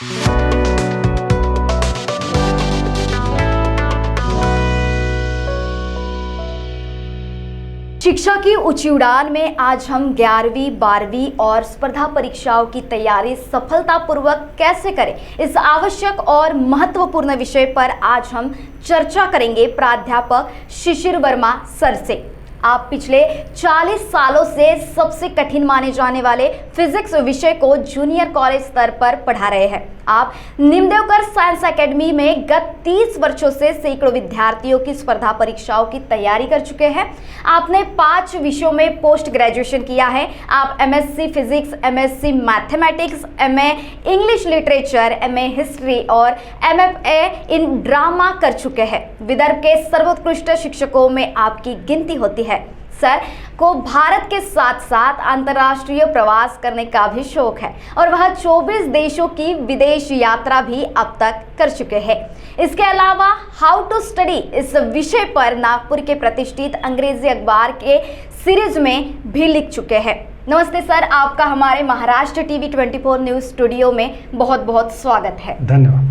शिक्षा की ऊंची उड़ान में आज हम 11वीं 12वीं और स्पर्धा परीक्षाओं की तैयारी सफलतापूर्वक कैसे करें, इस आवश्यक और महत्वपूर्ण विषय पर आज हम चर्चा करेंगे प्राध्यापक शिशिर वर्मा सर से। आप पिछले 40 सालों से सबसे कठिन माने जाने वाले फिजिक्स विषय को जूनियर कॉलेज स्तर पर पढ़ा रहे हैं। आप निमदेवकर साइंस एकेडमी में गत 30 वर्षों से सैकड़ों विद्यार्थियों की स्पर्धा परीक्षाओं की तैयारी कर चुके हैं। आपने 5 विषयों में पोस्ट ग्रेजुएशन किया है। आप MSc physics, MSc mathematics, MA English literature, MA history और एमएफए इन ड्रामा कर चुके हैं। विदर्भ के सर्वोत्कृष्ट शिक्षकों में आपकी गिनती होती है। सर को भारत के साथ साथ अंतर्राष्ट्रीय प्रवास करने का भी शौक है और वह 24 देशों की विदेश यात्रा भी अब तक कर चुके हैं। इसके अलावा हाउ टू स्टडी इस विषय पर नागपुर के प्रतिष्ठित अंग्रेजी अखबार के सीरीज में भी लिख चुके हैं। नमस्ते सर, आपका हमारे महाराष्ट्र टीवी 24 न्यूज स्टूडियो में बहुत बहुत स्वागत है। धन्यवाद।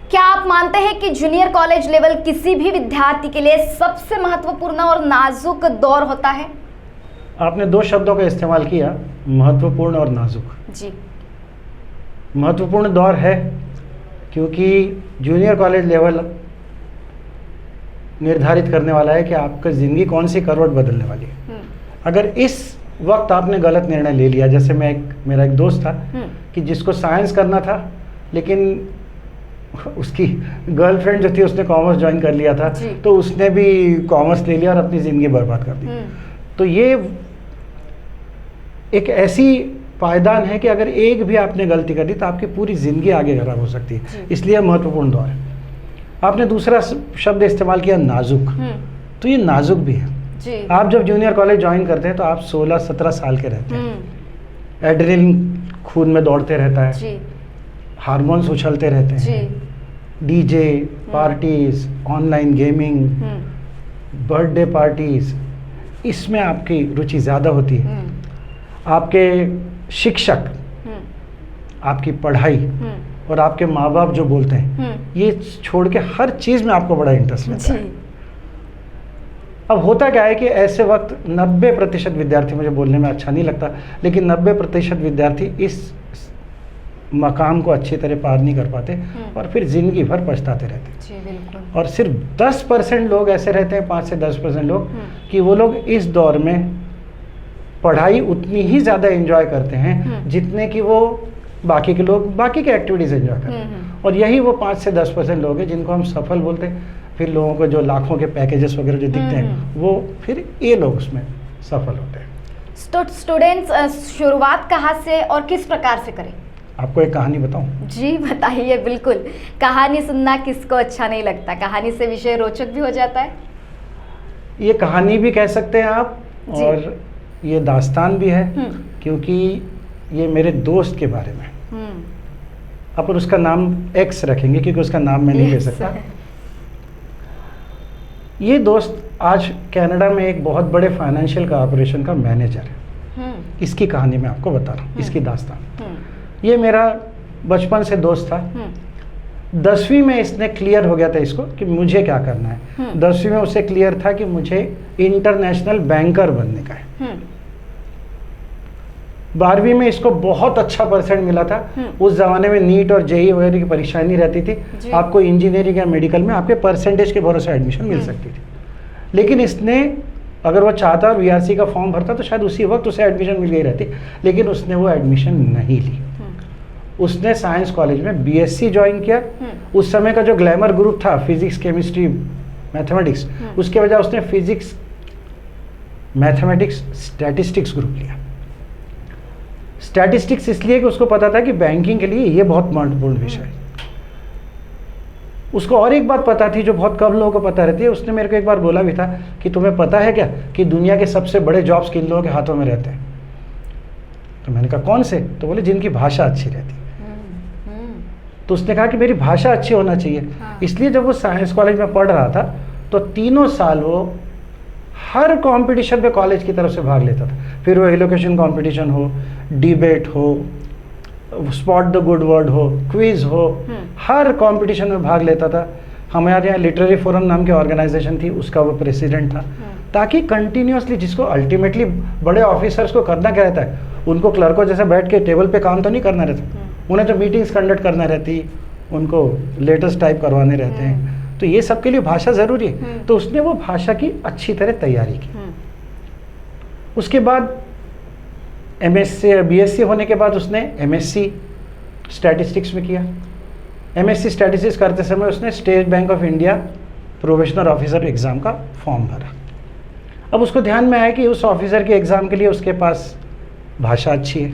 क्या आप मानते हैं कि जूनियर कॉलेज लेवल किसी भी विद्यार्थी के लिए सबसे महत्वपूर्ण और नाजुक दौर होता है? आपने 2 शब्दों का इस्तेमाल किया, महत्वपूर्ण और नाजुक। जी। महत्वपूर्ण दौर है क्योंकि जूनियर कॉलेज लेवल निर्धारित करने वाला है कि आपकी ज़िंदगी कौन सी करवट बदलने वाली है। अगर इस वक्त आपने गलत निर्णय ले लिया, जैसे मेरा एक दोस्त था कि जिसको साइंस करना था लेकिन उसकी गर्लफ्रेंड जो थी उसने कॉमर्स ज्वाइन कर लिया था, तो उसने भी कॉमर्स ले लिया और अपनी ज़िंदगी बर्बाद कर दी। तो ये एक ऐसी पायदान है कि अगर एक भी आपने गलती कर दी तो आपकी पूरी ज़िंदगी आगे खराब हो सकती है। इसलिए महत्वपूर्ण दौर है। आपने दूसरा शब्द इस्तेमाल किया, नाजुक। तो ये नाजुक भी है जी। आप जब जूनियर कॉलेज ज्वाइन करते हैं तो आप 16-17 साल के रहते हैं। एड्रेनलिन खून में दौड़ते रहता है, हार्मोन्स उछलते रहते हैं, DJ parties, online gaming, birthday parties, इसमें आपकी रुचि ज़्यादा होती है। आपके शिक्षक, आपकी पढ़ाई और आपके माँ बाप जो बोलते हैं, ये छोड़ के हर चीज़ में आपको बड़ा इंटरेस्ट रहता है। अब होता क्या है कि ऐसे वक्त 90% विद्यार्थी, मुझे बोलने में अच्छा नहीं लगता, लेकिन 90% विद्यार्थी इस मकाम को अच्छी तरह पार नहीं कर पाते और फिर जिंदगी भर पछताते रहते हैं। और सिर्फ 10% लोग ऐसे रहते हैं, 5 से 10% लोग, कि वो लोग इस दौर में पढ़ाई उतनी ही ज़्यादा एंजॉय करते हैं जितने कि वो बाकी के लोग बाकी के एक्टिविटीज़ एंजॉय करते हैं। और यही वो 5 से 10% लोग हैं जिनको हम सफल बोलते हैं। फिर लोगों को जो लाखों के पैकेजेस वगैरह जो दिखते हैं, वो फिर ये लोग उसमें सफल होते हैं। स्टूडेंट्स शुरुआत कहाँ से और किस प्रकार से करें? आपको एक कहानी बताऊं? जी बताइए। बिल्कुल, कहानी सुनना किसको अच्छा नहीं लगता, कहानी से विषय रोचक भी हो जाता है। ये कहानी भी कह सकते हैं आप और ये दास्तान भी है, क्योंकि ये मेरे दोस्त के बारे में। अपन उसका नाम एक्स रखेंगे क्योंकि उसका नाम मैं नहीं ले सकता। ये दोस्त आज कनाडा में एक बहुत बड़े फाइनेंशियल कॉर्पोरेशन का मैनेजर है। इसकी कहानी मैं आपको बता रहा हूँ, इसकी दास्तान। ये मेरा बचपन से दोस्त था। 10वीं में इसने क्लियर हो गया था इसको कि मुझे क्या करना है। 10वीं में उसे क्लियर था कि मुझे इंटरनेशनल बैंकर बनने का है। 12वीं में इसको बहुत अच्छा परसेंट मिला था। उस जमाने में नीट और जेईई वगैरह की परीक्षाएं नहीं रहती थी। आपको इंजीनियरिंग या मेडिकल में आपके परसेंटेज के भरोसे एडमिशन मिल सकती थी। लेकिन इसने, अगर वो चाहता वीआरसी का फॉर्म भरता तो शायद उसी वक्त उसे एडमिशन मिल गई रहती, लेकिन उसने वो एडमिशन नहीं ली। उसने साइंस कॉलेज में बीएससी ज्वाइन किया। उस समय का जो ग्लैमर ग्रुप था, फिजिक्स, केमिस्ट्री, मैथमेटिक्स, उसके वजह उसने फिजिक्स, मैथमेटिक्स, स्टैटिस्टिक्स ग्रुप लिया। स्टैटिस्टिक्स इसलिए कि उसको पता था कि बैंकिंग के लिए ये बहुत महत्वपूर्ण विषय है। उसको और एक बात पता थी जो बहुत कम लोगों को पता रहती है। उसने मेरे को एक बार बोला भी था कि तुम्हें पता है क्या कि दुनिया के सबसे बड़े जॉब्स किन लोगों के हाथों में रहते हैं? तो मैंने कहा कौन से? तो बोले जिनकी भाषा अच्छी रहती है। तो उसने कहा कि मेरी भाषा अच्छी होना चाहिए। इसलिए जब वो साइंस कॉलेज में पढ़ रहा था तो 3 साल वो हर कंपटीशन पे कॉलेज की तरफ से भाग लेता था। फिर वो एलोकेशन कंपटीशन हो, डिबेट हो, स्पॉट द गुड वर्ड हो, क्विज हो, हर कंपटीशन में भाग लेता था। हमारे यहाँ लिटरेरी फोरम नाम की ऑर्गेनाइजेशन थी, उसका वो प्रेसिडेंट था, ताकि कंटिन्यूअसली, जिसको अल्टीमेटली बड़े ऑफिसर्स को करना क्या रहता है, उनको क्लर्कों जैसे बैठ के टेबल पे काम तो नहीं करना रहता, उन्हें तो मीटिंग्स कंडक्ट करना रहती, उनको लेटर्स टाइप करवाने रहते हैं, तो ये सब के लिए भाषा ज़रूरी है। तो उसने वो भाषा की अच्छी तरह तैयारी की। उसके बाद MSc BSc होने के बाद उसने MSc स्टैटिस्टिक्स में किया। MSc स्टैटिस्टिक्स करते समय उसने state bank of India professional officer exam का फॉर्म भरा। अब उसको ध्यान में आया कि उस ऑफिसर के एग्ज़ाम के लिए उसके पास भाषा अच्छी है,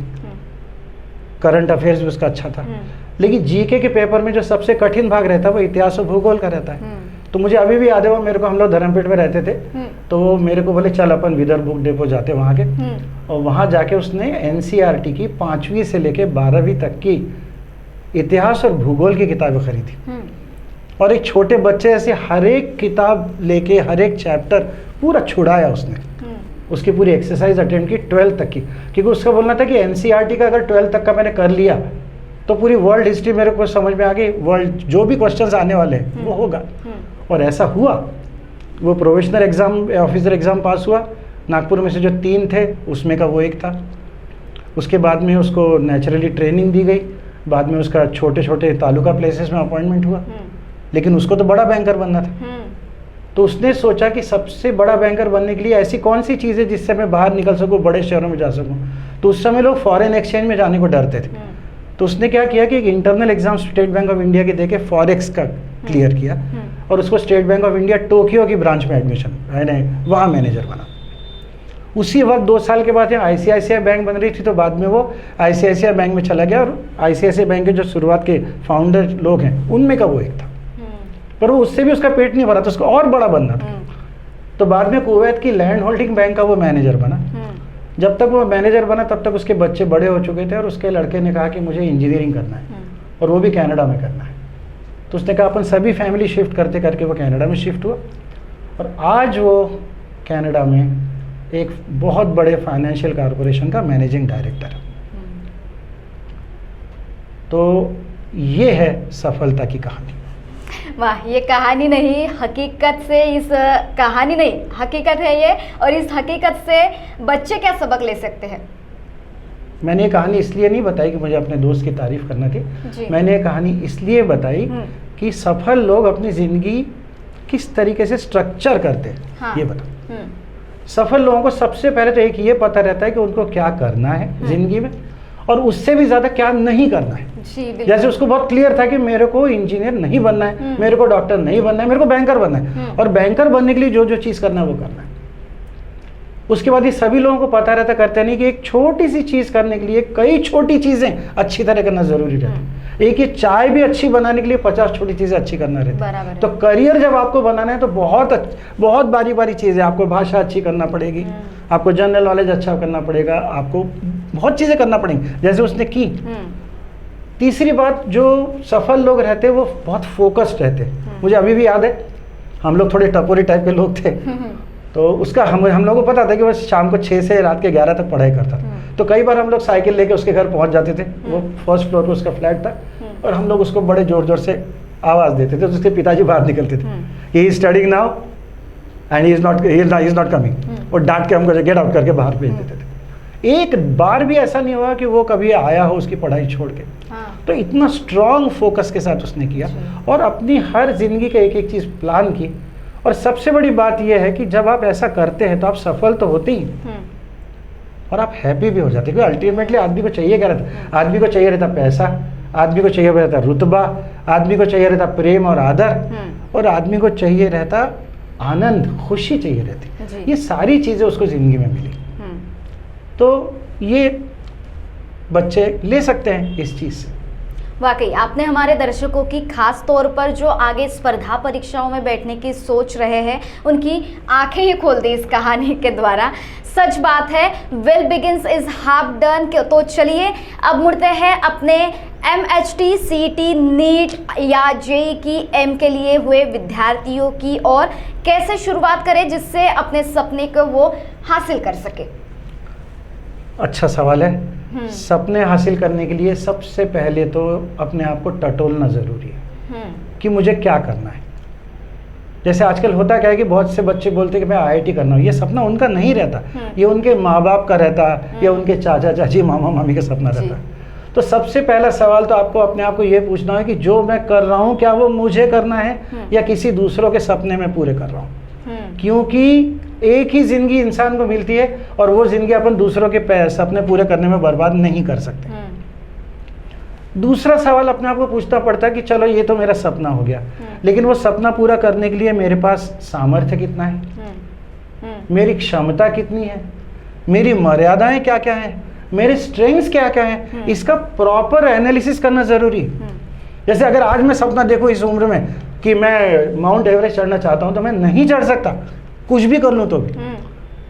करंट अफेयर्स भी उसका अच्छा था, लेकिन जीके के पेपर में जो सबसे कठिन भाग रहता है वो इतिहास और भूगोल का रहता है। तो मुझे अभी भी याद है, वो मेरे को, हम लोग धर्मपेट में रहते थे, तो वो मेरे को बोले चल अपन विदर्भ बुक डेपो जाते वहाँ के, और वहाँ जाके उसने NCERT की 5वीं से लेके 12वीं तक की इतिहास और भूगोल की किताबें खरीदी, और एक छोटे बच्चे ऐसे हर एक किताब लेके हर एक चैप्टर पूरा छुड़ाया उसने, उसकी पूरी एक्सरसाइज अटेम्प्ट की 12th तक की, क्योंकि उसका बोलना था कि NCERT का अगर 12th तक का मैंने कर लिया तो पूरी वर्ल्ड हिस्ट्री मेरे को समझ में आ गई, वर्ल्ड जो भी क्वेश्चंस आने वाले हैं वो होगा। और ऐसा हुआ, वो professional exam officer exam pass हुआ। नागपुर में से जो 3 थे उसमें का वो एक था। उसके बाद में उसको नेचुरली ट्रेनिंग दी गई, बाद में उसका छोटे छोटे तालुका प्लेसेस में अपॉइंटमेंट हुआ, लेकिन उसको तो बड़ा बैंकर बनना था। तो उसने सोचा कि सबसे बड़ा बैंकर बनने के लिए ऐसी कौन सी चीज़ है जिससे मैं बाहर निकल सकूं, बड़े शहरों में जा सकूं। तो उस समय लोग फॉरेन एक्सचेंज में जाने को डरते थे, तो उसने क्या किया कि एक internal exam state bank of India के देके फॉरेक्स का क्लियर किया, और उसको state bank of India Tokyo की ब्रांच में एडमिशन, वहाँ मैनेजर बना। उसी वक्त 2 साल के बाद ICICI बैंक बन रही थी, तो बाद में वो ICICI बैंक में चला गया, और ICICI बैंक के जो शुरुआत के फाउंडर लोग हैं उनमें का वो एक था। पर वो उससे भी उसका पेट नहीं भरा था, उसको और बड़ा बनना था। तो बाद में कुवैत की लैंड होल्डिंग बैंक का वो मैनेजर बना। जब तक वो मैनेजर बना तब तक उसके बच्चे बड़े हो चुके थे, और उसके लड़के ने कहा कि मुझे इंजीनियरिंग करना है, और वो भी कनाडा में करना है। तो उसने कहा अपन सभी फैमिली शिफ्ट करते करके वो कनाडा में शिफ्ट हुआ, और आज वो कनाडा में एक बहुत बड़े फाइनेंशियल कॉरपोरेशन का मैनेजिंग डायरेक्टर है। तो ये है सफलता की कहानी। वाह, ये कहानी नहीं हकीकत से, इस कहानी नहीं हकीकत है ये, और इस हकीकत से बच्चे क्या सबक ले सकते हैं? मैंने ये कहानी इसलिए नहीं बताई कि मुझे अपने दोस्त की तारीफ करना थी, मैंने ये कहानी इसलिए बताई कि सफल लोग अपनी ज़िंदगी किस तरीके से स्ट्रक्चर करते हैं। हाँ। ये बताओ, सफल लोगों को सबसे पहले तो एक ये पता रहता है कि उनको क्या करना है ज़िंदगी में, और उससे भी ज़्यादा क्या नहीं करना है। जैसे उसको बहुत क्लियर था कि मेरे को इंजीनियर नहीं बनना है, मेरे को डॉक्टर नहीं बनना है, मेरे को बैंकर बनना है, और बैंकर बनने के लिए जो जो चीज़ करना है वो करना है। उसके बाद ये सभी लोगों को पता रहता, करते नहीं, कि एक छोटी सी चीज़ करने के लिए कई छोटी चीज़ें अच्छी तरह करना ज़रूरी रहता है। एक ये चाय भी अच्छी बनाने के लिए 50 छोटी चीज़ें अच्छी करना रहती है। तो करियर जब आपको बनाना है तो बहुत बारी बारी चीज़ें, आपको भाषा अच्छी करना पड़ेगी, आपको जनरल नॉलेज अच्छा करना पड़ेगा, आपको बहुत चीज़ें करना पड़ेंगी, जैसे उसने की। तीसरी बात, जो सफल लोग रहते हैं वो बहुत फोकस्ड रहते हैं। मुझे अभी भी याद है, हम लोग थोड़े टपोरी टाइप के लोग थे, तो उसका हम लोगों को पता था कि वो शाम को 6 से रात के 11 तक पढ़ाई करता था। तो कई बार हम लोग साइकिल लेके उसके घर पहुंच जाते थे, वो फर्स्ट फ्लोर पे उसका फ्लैट था, और हम लोग उसको बड़े जोर जोर से आवाज़ देते थे, तो उसके पिताजी बाहर निकलते थे, he is studying now and he is not coming, और डांट के हमको गेट आउट करके बाहर भेज देते थे। एक बार भी ऐसा नहीं हुआ कि वो कभी आया हो उसकी पढ़ाई छोड़ के। तो इतना स्ट्रांग फोकस के साथ उसने किया, और अपनी हर जिंदगी का एक एक चीज़ प्लान की। और सबसे बड़ी बात यह है कि जब आप ऐसा करते हैं तो आप सफल तो होते ही, और आप हैप्पी भी हो जाते हैं, क्योंकि अल्टीमेटली आदमी को चाहिए क्या रहता? आदमी को चाहिए रहता पैसा, आदमी को चाहिए रहता रुतबा, आदमी को चाहिए रहता प्रेम और आदर, और आदमी को चाहिए रहता आनंद, खुशी चाहिए रहती। ये सारी चीज़ें उसको ज़िंदगी में मिली। तो ये बच्चे ले सकते हैं इस चीज़ से। वाकई आपने हमारे दर्शकों की खास तौर पर जो आगे स्पर्धा परीक्षाओं में बैठने की सोच रहे हैं उनकी आंखें ही खोल दी इस कहानी के द्वारा। सच बात है, well begins is half done. तो चलिए अब मुड़ते हैं अपने MHT, CET, नीट या JEE की एम के लिए हुए विद्यार्थियों की, और कैसे शुरुआत करें जिससे अपने सपने को वो हासिल कर सके। अच्छा सवाल है। सपने हासिल करने के लिए सबसे पहले तो अपने आप को टटोलना ज़रूरी है कि मुझे क्या करना है। जैसे आजकल होता क्या है कि बहुत से बच्चे बोलते हैं कि मैं IIT करना हूँ, ये सपना उनका नहीं रहता, ये उनके माँ बाप का रहता है या उनके चाचा चाची मामा मामी का सपना रहता है। तो सबसे पहला सवाल तो आपको अपने आप को ये पूछना है कि जो मैं कर रहा हूँ क्या वो मुझे करना है या किसी दूसरों के सपने में पूरे कर रहा हूँ। क्योंकि एक ही ज़िंदगी इंसान को मिलती है और वो ज़िंदगी अपन दूसरों के सपने पूरे करने में बर्बाद नहीं कर सकते। दूसरा सवाल अपने आप को पूछना पड़ता है कि चलो ये तो मेरा सपना हो गया, लेकिन वो सपना पूरा करने के लिए मेरे पास सामर्थ्य कितना है, मेरी क्षमता कितनी है, मेरी मर्यादाएं क्या क्या हैं, मेरे स्ट्रेंथ्स क्या क्या हैं, इसका प्रॉपर एनालिसिस करना ज़रूरी है। जैसे अगर आज मैं सपना देखूं इस उम्र में कि मैं माउंट एवरेस्ट चढ़ना चाहता हूं तो मैं नहीं चढ़ सकता, कुछ भी कर लूं तो भी।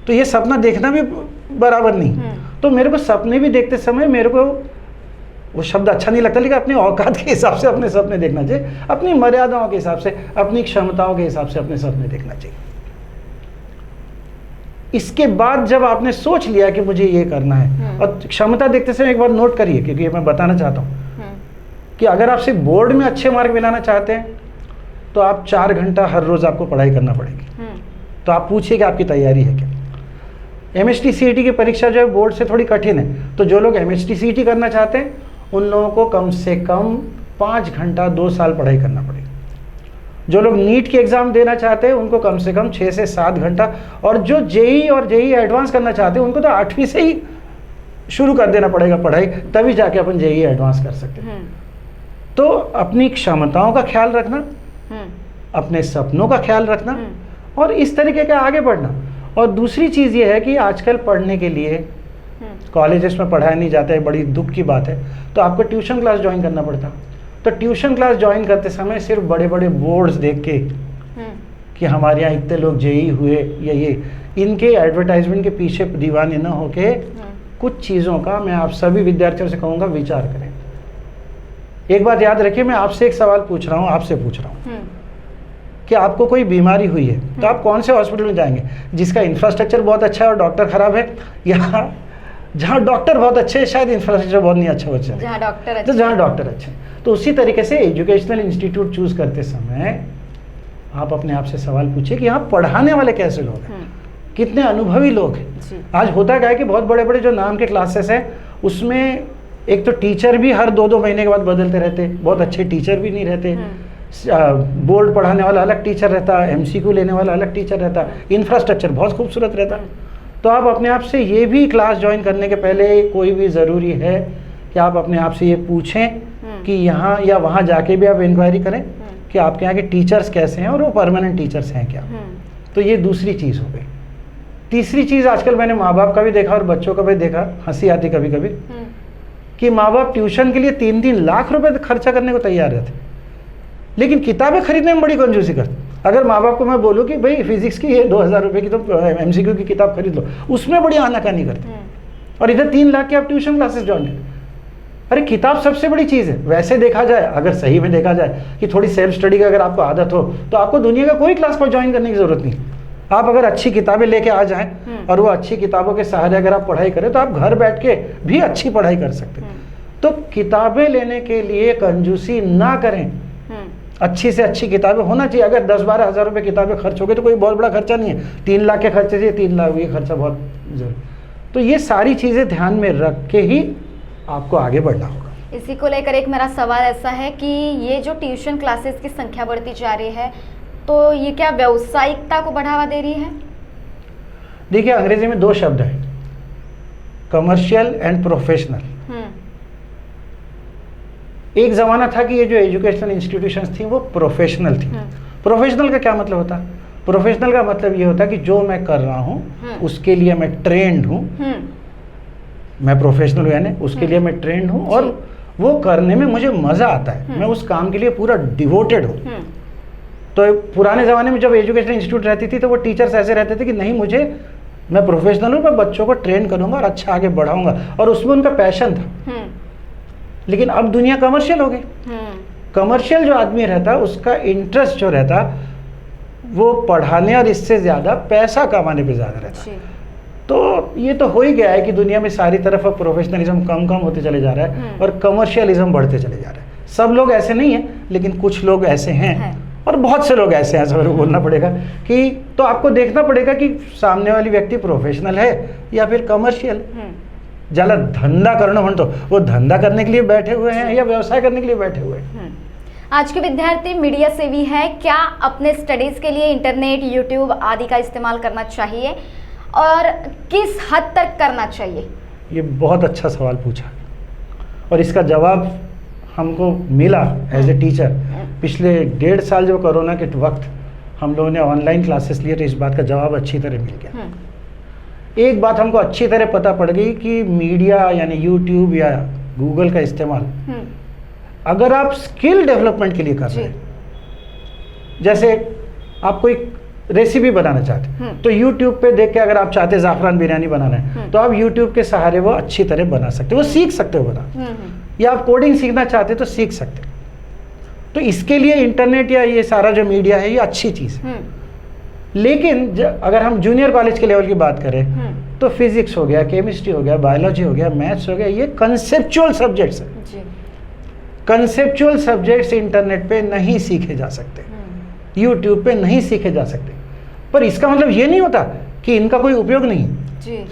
तो ये सपना देखना भी बराबर नहीं। तो मेरे को सपने भी देखते समय मेरे को वो शब्द अच्छा नहीं लगता, लेकिन अपनी औकात के हिसाब से अपने सपने देखना चाहिए, अपनी मर्यादाओं के हिसाब से, अपनी क्षमताओं के हिसाब से अपने सपने देखना चाहिए। इसके बाद जब आपने सोच लिया कि मुझे ये करना है, और क्षमता देखते समय एक बार नोट करिए, क्योंकि मैं बताना चाहता हूँ कि अगर आप सिर्फ बोर्ड में अच्छे मार्क मिलाना चाहते हैं तो आप 4 घंटा हर रोज़ आपको पढ़ाई करना पड़ेगी। तो आप पूछिए कि आपकी तैयारी है क्या। MHT CET की परीक्षा जो है बोर्ड से थोड़ी कठिन है, तो जो लोग MHT CET करना चाहते हैं उन लोगों को कम से कम 5 घंटा 2 साल पढ़ाई करना पड़ेगा। जो लोग नीट के एग्ज़ाम देना चाहते हैं उनको कम से कम 6 से 7 घंटा, और जो JEE और JEE एडवांस करना चाहते हैं उनको तो 8वीं से ही शुरू कर देना पड़ेगा पढ़ाई, तभी जाके अपन JEE एडवांस कर सकते हैं। तो अपनी क्षमताओं का ख्याल रखना, अपने सपनों का ख्याल रखना और इस तरीके का आगे बढ़ना। और दूसरी चीज़ ये है कि आजकल पढ़ने के लिए कॉलेजेस में पढ़ाया नहीं जाता है, बड़ी दुख की बात है, तो आपको ट्यूशन क्लास ज्वाइन करना पड़ता। तो ट्यूशन क्लास ज्वाइन करते समय सिर्फ बड़े बड़े बोर्ड्स देख के कि हमारे यहाँ इतने लोग JEE हुए या ये, इनके एडवर्टाइजमेंट के पीछे दीवाने न होके कुछ चीज़ों का मैं आप सभी विद्यार्थियों से कहूँगा विचार करें। एक बात याद रखिए, मैं आपसे एक सवाल पूछ रहा हूँ, आपसे पूछ रहा हूँ कि आपको कोई बीमारी हुई है तो आप कौन से हॉस्पिटल में जाएंगे, जिसका इंफ्रास्ट्रक्चर बहुत अच्छा है और डॉक्टर खराब है, या जहाँ डॉक्टर बहुत अच्छे हैं शायद इंफ्रास्ट्रक्चर बहुत नहीं अच्छा बच्चा, जहाँ डॉक्टर अच्छे। तो उसी तरीके से एजुकेशनल इंस्टीट्यूट चूज करते समय आप अपने आप से सवाल पूछिए कि यहाँ पढ़ाने वाले कैसे लोग हैं, कितने अनुभवी लोग हैं। आज होता क्या है कि बहुत बड़े बड़े जो नाम के क्लासेस हैं उसमें एक तो टीचर भी हर 2-2 महीने के बाद बदलते रहते, बहुत अच्छे टीचर भी नहीं रहते, बोर्ड पढ़ाने वाला अलग टीचर रहता, MCQ लेने वाला अलग टीचर रहता, इंफ्रास्ट्रक्चर बहुत खूबसूरत रहता। तो आप अपने आप से ये भी क्लास ज्वाइन करने के पहले कोई भी ज़रूरी है कि आप अपने आप से ये पूछें कि यहाँ या वहाँ जाके भी आप इंक्वायरी करें कि आपके यहाँ के टीचर्स कैसे हैं और वो परमानेंट टीचर्स हैं क्या। तो ये दूसरी चीज़ हो गई। तीसरी चीज़ आजकल मैंने माँ बाप का भी देखा और बच्चों का भी देखा, हंसी आती कभी कभी, कि माँ बाप ट्यूशन के लिए 3-3 लाख रुपए खर्चा करने को तैयार रहते, लेकिन किताबें खरीदने में बड़ी कंजूसी करते। अगर माँ बाप को मैं बोलूँ कि भाई फिजिक्स की ये 2000 रुपये की तो MCQ की किताब खरीद लो, उसमें बड़ी आनाकानी करते, और इधर 3 लाख की आप ट्यूशन क्लासेस ज्वाइन करें। अरे किताब सबसे बड़ी चीज़ है। वैसे देखा जाए, अगर सही में देखा जाए कि थोड़ी सेल्फ स्टडी की अगर आपको आदत हो तो आपको दुनिया का कोई क्लास पर ज्वाइन करने की ज़रूरत नहीं। आप अगर अच्छी किताबें लेके आ जाएं और वो अच्छी किताबों के सहारे अगर आप पढ़ाई करें तो आप घर बैठ के भी अच्छी पढ़ाई कर सकते हैं। तो किताबें लेने के लिए कंजूसी ना करें, अच्छी से अच्छी किताबें होना चाहिए। अगर 10-12 हज़ार रुपये किताबें खर्च हो गए तो कोई बहुत बड़ा खर्चा नहीं है। 3 लाख के खर्चे से 3 लाख ये खर्चा बहुत जरूरी। तो ये सारी चीज़ें ध्यान में रख के ही आपको आगे बढ़ना होगा। इसी को लेकर एक मेरा सवाल ऐसा है कि ये जो ट्यूशन क्लासेस की संख्या बढ़ती जा रही है तो ये क्या व्यावसायिकता को बढ़ावा दे रही है? देखिए अंग्रेजी में 2 शब्द हैं, कमर्शियल एंड प्रोफेशनल। एक ज़माना था कि ये जो एजुकेशनल इंस्टीट्यूशंस थी वो प्रोफेशनल थी। प्रोफेशनल का क्या मतलब होता? प्रोफेशनल का मतलब ये होता कि जो मैं कर रहा हूँ उसके लिए मैं ट्रेंड हूँ, मैं प्रोफेशनल हूँ यानी उसके लिए मैं ट्रेंड हूँ और वो करने में मुझे मज़ा आता है, मैं उस काम के लिए पूरा डिवोटेड हूँ। तो पुराने ज़माने में जब एजुकेशनल इंस्टीट्यूट रहती थी तो वो टीचर्स ऐसे रहते थे कि नहीं मैं प्रोफेशनल हूँ, मैं बच्चों को ट्रेन करूँगा और अच्छा आगे बढ़ाऊँगा, और उसमें उनका पैशन था। लेकिन अब दुनिया कमर्शियल हो गई। कमर्शियल जो आदमी रहता उसका इंटरेस्ट जो रहता वो पढ़ाने और इससे ज़्यादा पैसा कमाने पे ज़्यादा रहता। तो ये तो हो ही गया है कि दुनिया में सारी तरफ अब प्रोफेशनलिज्म कम कम होते चले जा रहा है और कमर्शियलिज्म बढ़ते चले जा रहा है। सब लोग ऐसे नहीं हैं, लेकिन कुछ लोग ऐसे हैं और बहुत से लोग ऐसे हैं, ऐसा मेरे को बोलना पड़ेगा कि तो आपको देखना पड़ेगा कि सामने वाली व्यक्ति प्रोफेशनल है या फिर कमर्शियल। ज्यादा धंधा करना म्हणतो, वो धंधा करने के लिए बैठे हुए हैं या व्यवसाय करने के लिए बैठे हुए हैं। आज के विद्यार्थी मीडिया सेवी है, क्या अपने स्टडीज के लिए इंटरनेट, यूट्यूब आदि का इस्तेमाल करना चाहिए और किस हद तक करना चाहिए? ये बहुत अच्छा सवाल पूछा और इसका जवाब हमको मिला एज ए टीचर। पिछले 1.5 साल जो कोरोना के वक्त हम लोगों ने ऑनलाइन क्लासेस लिए तो इस बात का जवाब अच्छी तरह मिल गया। एक बात हमको अच्छी तरह पता पड़ गई कि मीडिया यानी यूट्यूब या गूगल का इस्तेमाल अगर आप स्किल डेवलपमेंट के लिए कर रहे हैं, जैसे आप कोई रेसिपी बनाना चाहते हैं तो यूट्यूब पे देख के अगर आप चाहते हैं ज़ाफ़रान बिरयानी बनाना है तो आप यूट्यूब के सहारे वो अच्छी तरह बना सकते हो, वो सीख सकते हो बना। या आप कोडिंग सीखना चाहते हैं तो सीख सकते हो। तो इसके लिए इंटरनेट या ये सारा जो मीडिया है ये अच्छी चीज़ है। लेकिन अगर हम जूनियर कॉलेज के लेवल की बात करें तो फिजिक्स हो गया, केमिस्ट्री हो गया, बायोलॉजी हो गया, मैथ्स हो गया, ये कंसेप्चुअल सब्जेक्ट्स हैं। कंसेप्चुअल सब्जेक्ट्स इंटरनेट पे नहीं सीखे जा सकते, यूट्यूब पे नहीं सीखे जा सकते, पर इसका मतलब ये नहीं होता कि इनका कोई उपयोग नहीं है।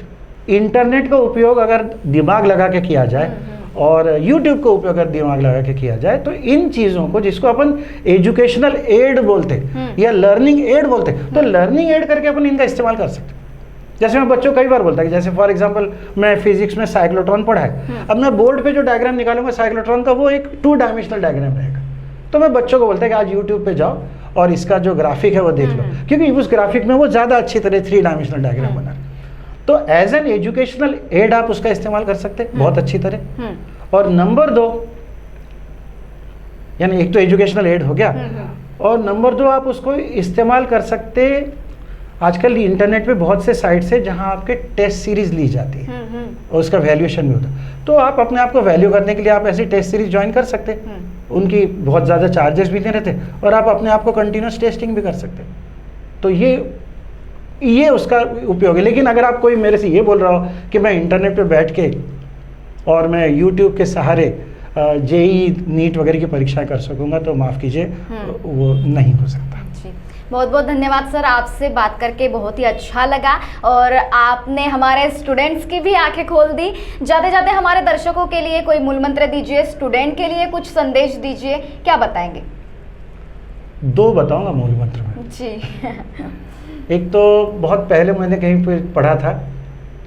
इंटरनेट का उपयोग अगर दिमाग लगा के किया जाए और यूट्यूब का उपयोग अगर दिमाग लगा के किया जाए तो इन चीज़ों को, जिसको अपन एजुकेशनल एड बोलते या लर्निंग एड बोलते, तो लर्निंग एड करके अपन इनका इस्तेमाल कर सकते। जैसे मैं बच्चों को कई बार बोलता कि जैसे फॉर एग्जांपल मैं फिजिक्स में साइक्लोट्रॉन पढ़ा है, अब मैं बोर्ड पे जो डायग्राम निकालूंगा साइक्लोट्रॉन का वो एक 2 डायमेंशनल डायग्राम रहेगा। तो मैं बच्चों को बोलता है कि आज यूट्यूब पे जाओ और इसका जो ग्राफिक है वो देख लो, क्योंकि उस ग्राफिक में वो ज़्यादा अच्छी तरह 3 डायमेंशनल डायग्राम बना। तो एज एन एजुकेशनल एड आप उसका इस्तेमाल कर सकते हैं बहुत अच्छी तरह। और नंबर 2, यानी एक तो एजुकेशनल एड हो गया, और नंबर 2 आप उसको इस्तेमाल कर सकते। आजकल इंटरनेट पे बहुत से साइट्स है जहां आपके टेस्ट सीरीज ली जाती है और उसका वैल्यूएशन भी होता है। तो आप अपने आप को वैल्यू करने के लिए आप ऐसी टेस्ट सीरीज ज्वाइन कर सकते हैं, उनकी बहुत ज़्यादा चार्जेस भी नहीं रहते और आप अपने आप को कंटिन्यूस टेस्टिंग भी कर सकते हैं। तो ये उसका उपयोग है। लेकिन अगर आप कोई मेरे से ये बोल रहा हो कि मैं इंटरनेट पे बैठ के और मैं यूट्यूब के सहारे जेई नीट वगैरह की परीक्षा कर सकूंगा तो माफ़ कीजिए, वो नहीं हो सकता। बहुत बहुत धन्यवाद सर, आपसे बात करके बहुत ही अच्छा लगा और आपने हमारे स्टूडेंट्स की भी आंखें खोल दी। जाते जाते हमारे दर्शकों के लिए कोई मूल मंत्र दीजिए, स्टूडेंट के लिए कुछ संदेश दीजिए, क्या बताएंगे? 2 बताऊंगा मूल मंत्र में जी। एक तो बहुत पहले मैंने कहीं पर पढ़ा था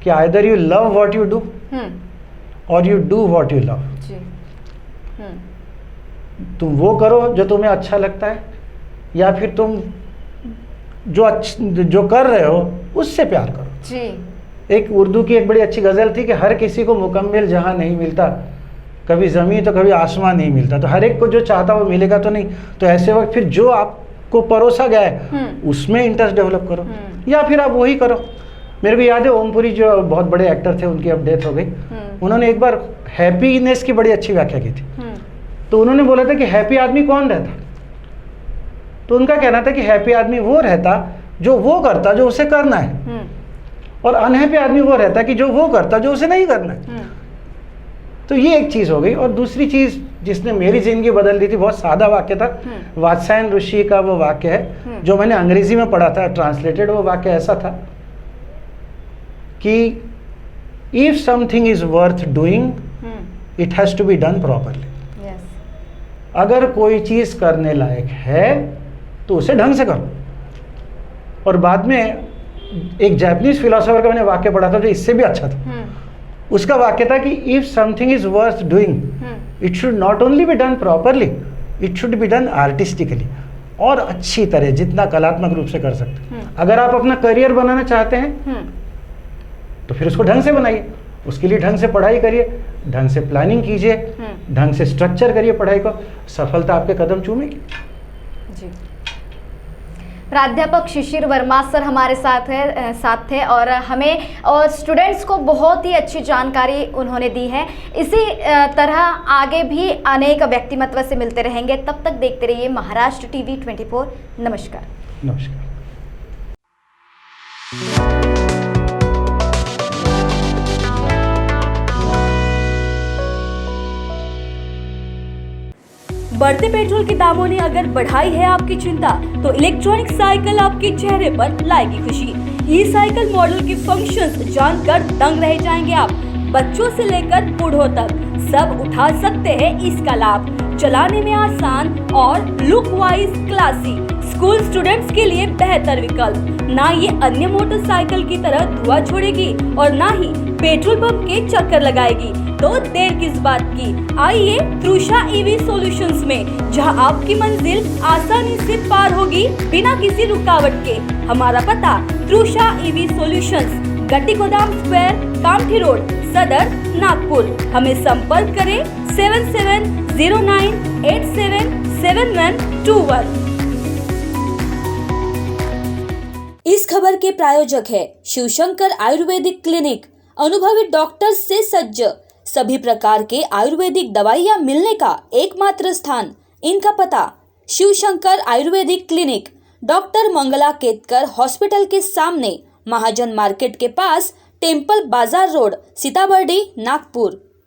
कि either you love what you do और you do what you love. तुम वो करो जो तुम्हें अच्छा लगता है या फिर तुम जो कर रहे हो उससे प्यार करो। जी। एक उर्दू की एक बड़ी अच्छी गज़ल थी कि हर किसी को मुकम्मल जहां नहीं मिलता, कभी ज़मीन तो कभी आसमान नहीं मिलता, तो हर एक को जो चाहता वो मिलेगा तो नहीं। तो ऐसे वक्त फिर जो आपको परोसा गया है उसमें इंटरेस्ट डेवलप करो या फिर आप वही करो। मेरे को याद है ओमपुरी जो बहुत बड़े एक्टर थे, उनकी अब डेथ हो गई, उन्होंने एक बार हैप्पीनेस की बड़ी अच्छी व्याख्या की थी। तो उन्होंने बोला था कि हैप्पी आदमी कौन रहता, तो उनका कहना था कि हैप्पी आदमी वो रहता जो वो करता जो उसे करना है, और अनहैप्पी आदमी वो रहता कि जो वो करता जो उसे नहीं करना है। तो ये एक चीज़ हो गई। और दूसरी चीज़ जिसने मेरी जिंदगी बदल दी थी, बहुत सादा वाक्य था, वात्सायन ऋषि का वो वाक्य है जो मैंने अंग्रेजी में पढ़ा था ट्रांसलेटेड। वो वाक्य ऐसा था कि if something is worth doing it has to be done properly. अगर कोई चीज़ करने लायक है तो उसे ढंग से करो। और बाद में एक जापानीज फिलोसोफर का मैंने वाक्य पढ़ा था जो इससे भी अच्छा था। उसका वाक्य था कि if something is worth doing it should not only B done properly, it should be done artistically, और अच्छी तरह जितना कलात्मक रूप से कर सकते। अगर आप अपना करियर बनाना चाहते हैं तो फिर उसको ढंग से बनाइए, उसके लिए ढंग से पढ़ाई करिए, ढंग से प्लानिंग कीजिए, ढंग से स्ट्रक्चर करिए पढ़ाई को, सफलता आपके कदम चूमेगी। जी। प्राध्यापक शिशिर वर्मा सर हमारे साथ थे और हमें और स्टूडेंट्स को बहुत ही अच्छी जानकारी उन्होंने दी है। इसी तरह आगे भी अनेक व्यक्तिमत्व से मिलते रहेंगे। तब तक देखते रहिए महाराष्ट्र टीवी 24। नमस्कार। नमस्कार। बढ़ते पेट्रोल के दामों ने अगर बढ़ाई है आपकी चिंता, तो इलेक्ट्रॉनिक साइकिल आपके चेहरे पर लाएगी खुशी। ई साइकिल मॉडल के फंक्शंस जानकर दंग रह जाएंगे आप। बच्चों से लेकर बूढ़ों तक सब उठा सकते हैं इसका लाभ। चलाने में आसान और look wise classy, school students के लिए बेहतर विकल्प। ना ये अन्य मोटरसाइकिल की तरह धुआं छोड़ेगी और ना ही पेट्रोल पंप के चक्कर लगाएगी। तो देर किस बात की, आइए तृषा ईवी सॉल्यूशंस में, जहां आपकी मंजिल आसानी से पार होगी बिना किसी रुकावट के। हमारा पता तृषा ईवी सॉल्यूशंस, गट्टी गोदाम स्क्वायर, कामठी रोड, सदर, नागपुर। हमें संपर्क करें 7709877121। इस खबर के प्रायोजक है शिवशंकर आयुर्वेदिक क्लिनिक, अनुभवी डॉक्टर से सज्ज, सभी प्रकार के आयुर्वेदिक दवाइयाँ मिलने का एकमात्र स्थान। इनका पता Shivshankar Ayurvedic clinic, doctor Mangala Ketkar hospital के सामने, महाजन मार्केट के पास, टेम्पल बाजार रोड, सीताबर्डी, नागपुर।